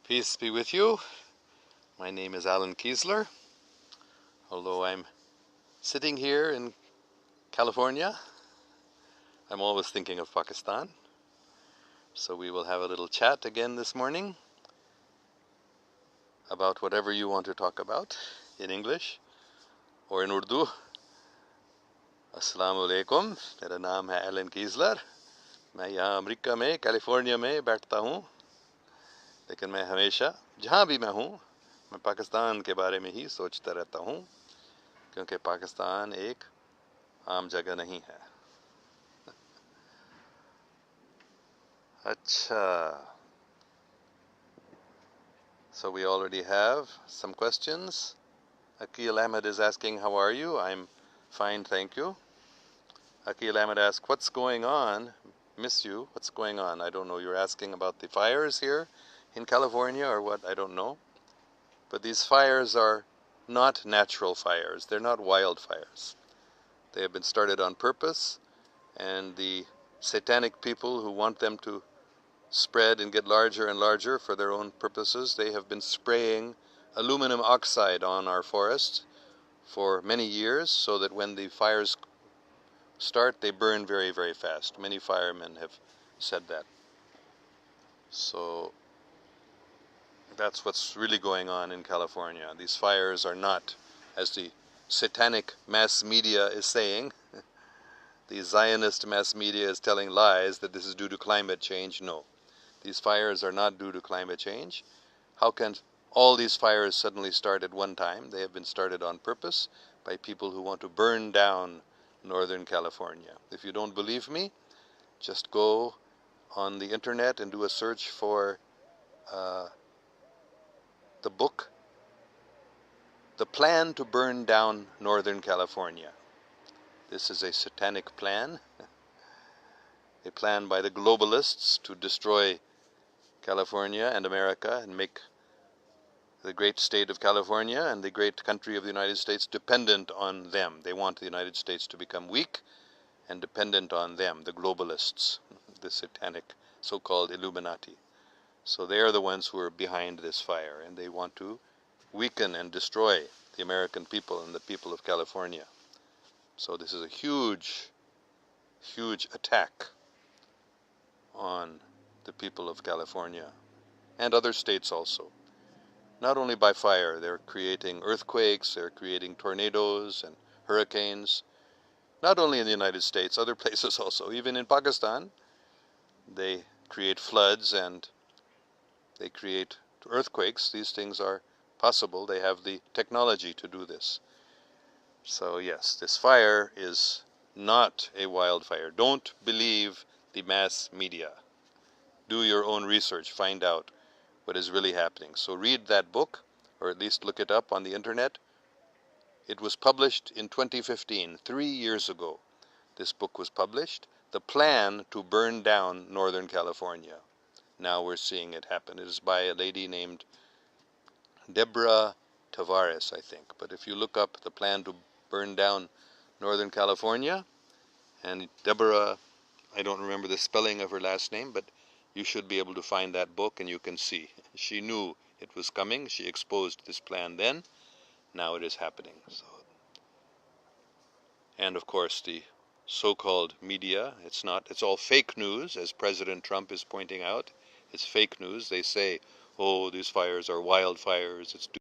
Peace be with you. My name is Alan Kiesler. Although I'm sitting here in California, I'm always thinking of Pakistan. So we will have a little chat again this morning about whatever you want to talk about in English or in Urdu. Assalamu alaikum. मेरा नाम है Elon कीज़लर. मैं यहाँ America में California में बैठता हूँ, लेकिन मैं हमेशा जहाँ भी मैं हूँ मैं पाकिस्तान के बारे में ही सोचता रहता हूँ, क्योंकि पाकिस्तान एक आम जगह नहीं है. अच्छा. So we already have some questions. Akil Ahmed is asking, how are you? I'm fine, thank you. Akil Ahmed asks, what's going on? Miss you. What's going on? I don't know. You're asking about the fires here in California or what? I don't know. But these fires are not natural fires. They're not wildfires. They have been started on purpose, and the satanic people who want them to spread and get larger and larger for their own purposes, they have been spraying aluminum oxide on our forests for many years, so that when the fires start, they burn very, very fast. Many firemen have said that. So that's what's really going on in California. These fires are not, as the satanic mass media is saying, the Zionist mass media is telling lies that this is due to climate change. No. These fires are not due to climate change. How can all these fires suddenly start at one time? They have been started on purpose by people who want to burn down Northern California. If you don't believe me, just go on the internet and do a search for the book, The Plan to Burn Down Northern California. This is a satanic plan, a plan by the globalists to destroy California and America and make the great state of California and the great country of the United States dependent on them. They want the United States to become weak and dependent on them, the globalists, the satanic so-called Illuminati. So they are the ones who are behind this fire, and they want to weaken and destroy the American people and the people of California. So this is a huge, huge attack on the people of California and other states also. Not only by fire, they're creating earthquakes, they're creating tornadoes and hurricanes. Not only in the United States, other places also. Even in Pakistan, they create floods and they create earthquakes. These things are possible. They have the technology to do this. So yes, this fire is not a wildfire. Don't believe the mass media. Do your own research. Find out what is really happening. So read that book, or at least look it up on the internet. It was published in 2015, 3 years ago. This book was published, The Plan to Burn Down Northern California. Now we're seeing it happen. It is by a lady named Deborah Tavares, I think. But if you look up The Plan to Burn Down Northern California, and Deborah, I don't remember the spelling of her last name, but you should be able to find that book and you can see. She knew it was coming. She exposed this plan then. Now it is happening. So, and of course the so-called media, it's all fake news, as President Trump is pointing out. It's fake news. They say, oh, these fires are wildfires. It's